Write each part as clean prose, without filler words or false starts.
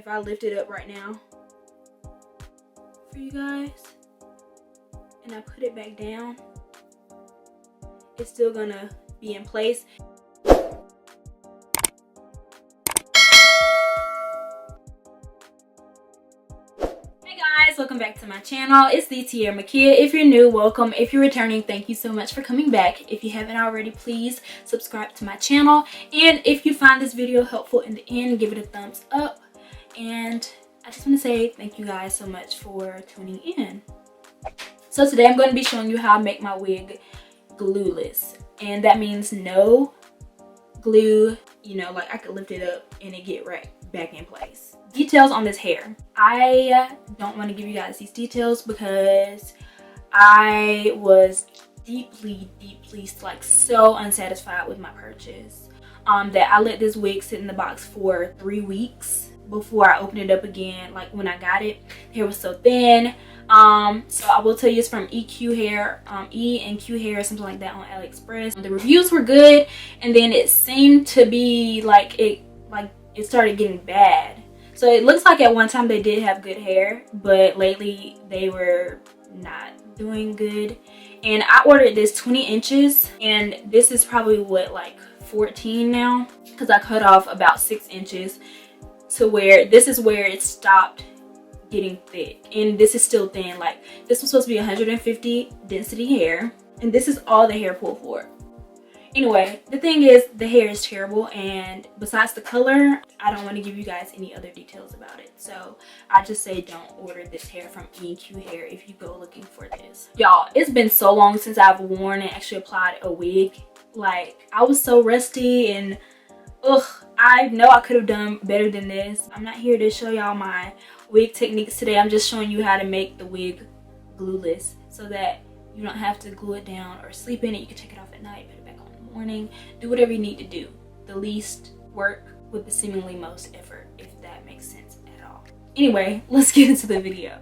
if I lift it up right now for you guys and I put it back down, it's still gonna be in place. Welcome back to my channel. It's the tiarabaker. If you're new, welcome. If you're returning, thank you so much for coming back. If you haven't already, please subscribe to my channel, and if you find this video helpful in the end, give it a thumbs up. And I just want to say thank you guys so much for tuning in. So today I'm going to be showing you how I make my wig glueless, and that means no glue. You know, like I could lift it up and it get right back in place. Details on this hair. I don't want to give you guys these details because I was deeply like so unsatisfied with my purchase that I let this wig sit in the box for 3 weeks before I opened it up again. Like when I got it, the hair was so thin. So I will tell you it's from EQ Hair, E and Q Hair, something like that, on AliExpress. The reviews were good, and then it seemed to be like it started getting bad. So it looks like at one time they did have good hair, but lately they were not doing good. And I ordered this 20 inches, and this is probably what, like 14 now, because I cut off about 6 inches to where this is where it stopped getting thick, and this is still thin. Like this was supposed to be 150 density hair, and this is all the hair pull for. Anyway, the thing is, the hair is terrible, and besides the color, I don't want to give you guys any other details about it. So I just say don't order this hair from E&Q Hair if you go looking for this. Y'all, it's been so long since I've worn and actually applied a wig. Like, I was so rusty, and I know I could have done better than this. I'm not here to show y'all my wig techniques today. I'm just showing you how to make the wig glueless so that you don't have to glue it down or sleep in it. You can take it off at night, put it back on in the morning, do whatever you need to do. The least work with the seemingly most effort, if that makes sense at all. Anyway, let's get into the video.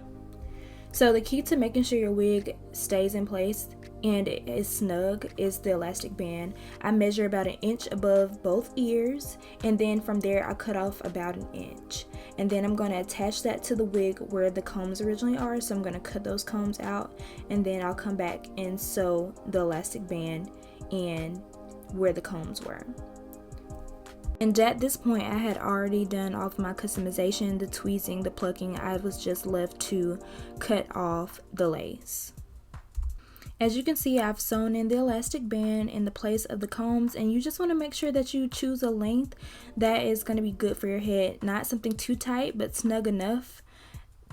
So the key to making sure your wig stays in place and it is snug is the elastic band. I measure about 1 inch above both ears, and then from there I cut off about 1 inch, and then I'm going to attach that to the wig where the combs originally are. So I'm going to cut those combs out, and then I'll come back and sew the elastic band in where the combs were. And at this point I had already done off my customization, the tweezing, the plucking. I was just left to cut off the lace. As you can see, I've sewn in the elastic band in the place of the combs, and you just want to make sure that you choose a length that is going to be good for your head. Not something too tight, but snug enough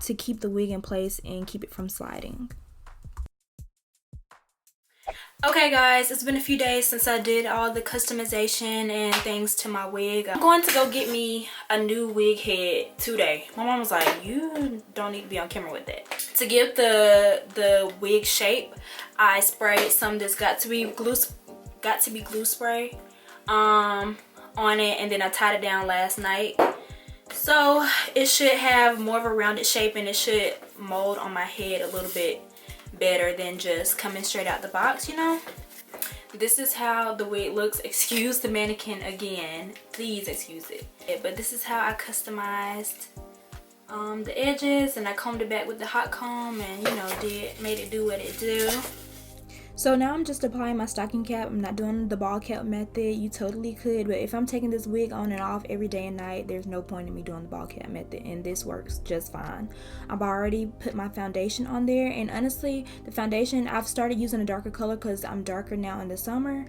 to keep the wig in place and keep it from sliding. Okay guys, it's been a few days since I did all the customization and things to my wig. I'm going to go get me a new wig head today. My mom was like, you don't need to be on camera with that. To give the wig shape, I sprayed some of this got to be glue spray on it, and then I tied it down last night. So it should have more of a rounded shape, and it should mold on my head a little bit better than just coming straight out the box, you know. This is how the wig looks. Excuse the mannequin again, please excuse it. But this is how I customized the edges, and I combed it back with the hot comb, and you know, made it do what it do. So now I'm just applying my stocking cap. I'm not doing the ball cap method. You totally could, but if I'm taking this wig on and off every day and night, there's no point in me doing the ball cap method, and this works just fine. I've already put my foundation on there, and honestly, the foundation, I've started using a darker color because I'm darker now in the summer,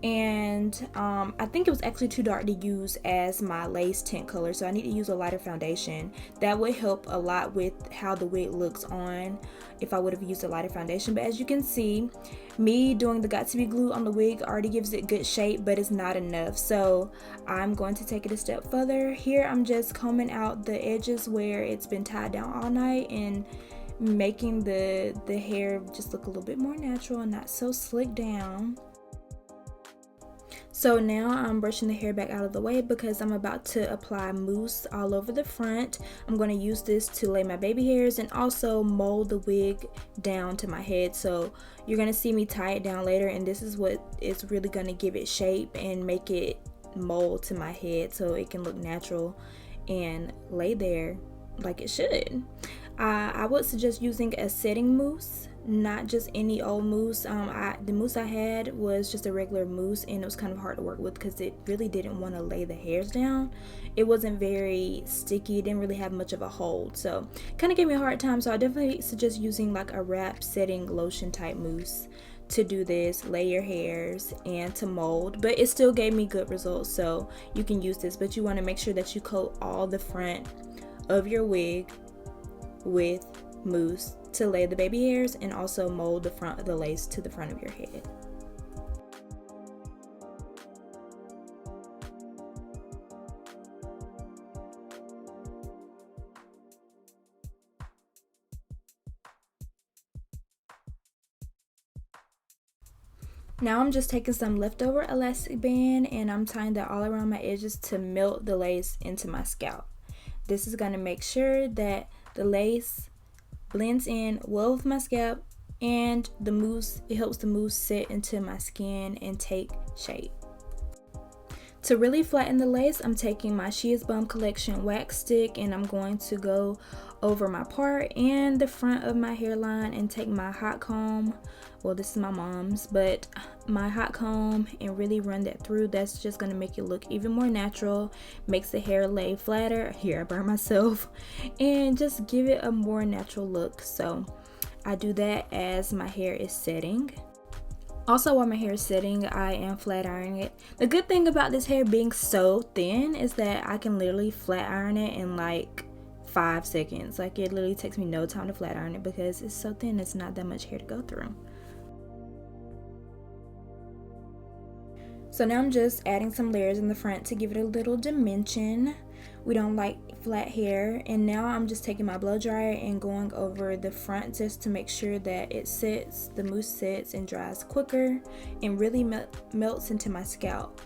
and I think it was actually too dark to use as my lace tint color, so I need to use a lighter foundation. That would help a lot with how the wig looks on if I would have used a lighter foundation. But as you can see, me doing the got to be glue on the wig already gives it good shape, but it's not enough, so I'm going to take it a step further. Here I'm just combing out the edges where it's been tied down all night and making the hair just look a little bit more natural and not so slick down. So now I'm brushing the hair back out of the way because I'm about to apply mousse all over the front. I'm going to use this to lay my baby hairs and also mold the wig down to my head. So you're going to see me tie it down later, and this is what is really going to give it shape and make it mold to my head so it can look natural and lay there like it should. I would suggest using a setting mousse, not just any old mousse. The mousse I had was just a regular mousse, and it was kind of hard to work with because it really didn't want to lay the hairs down. It wasn't very sticky, it didn't really have much of a hold, so kind of gave me a hard time. So I definitely suggest using like a wrap setting lotion type mousse to do this, lay your hairs, and to mold. But it still gave me good results, so you can use this, but you want to make sure that you coat all the front of your wig with mousse to lay the baby hairs, and also mold the front of the lace to the front of your head. Now I'm just taking some leftover elastic band and I'm tying that all around my edges to melt the lace into my scalp. This is going to make sure that the lace blends in well with my scalp, and the mousse, it helps the mousse set into my skin and take shape. To really flatten the lace, I'm taking my She Is Bum Collection wax stick and I'm going to go over my part and the front of my hairline and take my hot comb, well this is my mom's, but my hot comb, and really run that through. That's just going to make it look even more natural, makes the hair lay flatter. Here I burn myself, and just give it a more natural look. So I do that as my hair is setting. Also, while my hair is setting, I am flat ironing it. The good thing about this hair being so thin is that I can literally flat iron it in like 5 seconds. Like, it literally takes me no time to flat iron it because it's so thin, it's not that much hair to go through. So now I'm just adding some layers in the front to give it a little dimension. We don't like flat hair. And now I'm just taking my blow dryer and going over the front just to make sure that it sets, the mousse sets and dries quicker and really melts into my scalp.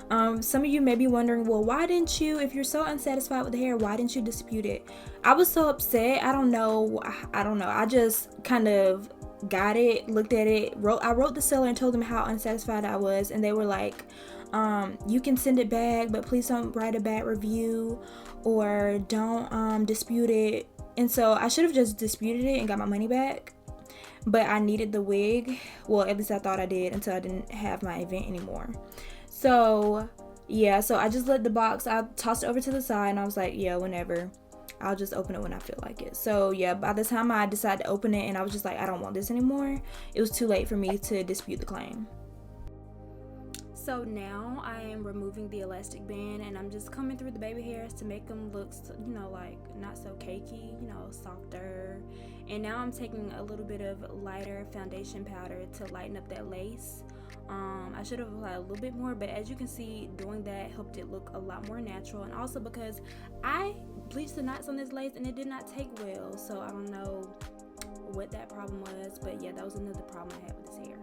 Some of you may be wondering, well, why didn't you, if you're so unsatisfied with the hair, why didn't you dispute it? I was so upset. I don't know. I just kind of got it, looked at it, I wrote the seller and told them how unsatisfied I was, and they were like, you can send it back, but please don't write a bad review or don't dispute it. And so I should have just disputed it and got my money back, but I needed the wig. Well, at least I thought I did, until I didn't have my event anymore. So yeah, so I just let the box, I tossed it over to the side and I was like, yeah, whenever, I'll just open it when I feel like it. So yeah, by the time I decided to open it and I was just like, I don't want this anymore, it was too late for me to dispute the claim. So now I am removing the elastic band and I'm just combing through the baby hairs to make them look, you know, like not so cakey, you know, softer. And now I'm taking a little bit of lighter foundation powder to lighten up that lace. I should have applied a little bit more, but as you can see, doing that helped it look a lot more natural. And also because I bleached the knots on this lace and it did not take well, so I don't know what that problem was, but yeah, that was another problem I had with this hair.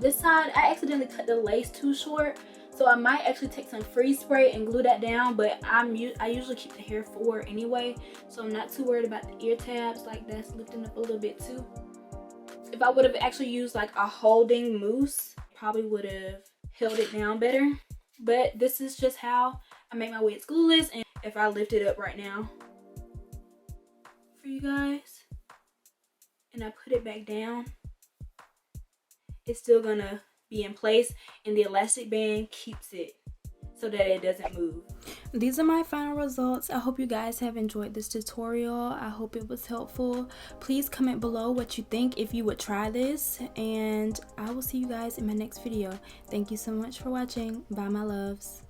This side I accidentally cut the lace too short, so I might actually take some freeze spray and glue that down, but I usually keep the hair forward anyway, so I'm not too worried about the ear tabs, like that's lifting up a little bit too. If I would have actually used like a holding mousse, probably would have held it down better. But this is just how I make my wigs glueless. And if I lift it up right now for you guys and I put it back down, it's still gonna be in place, and the elastic band keeps it so that it doesn't move. These are my final results. I hope you guys have enjoyed this tutorial. I hope it was helpful. Please comment below what you think, if you would try this, and I will see you guys in my next video. Thank you so much for watching. Bye, my loves.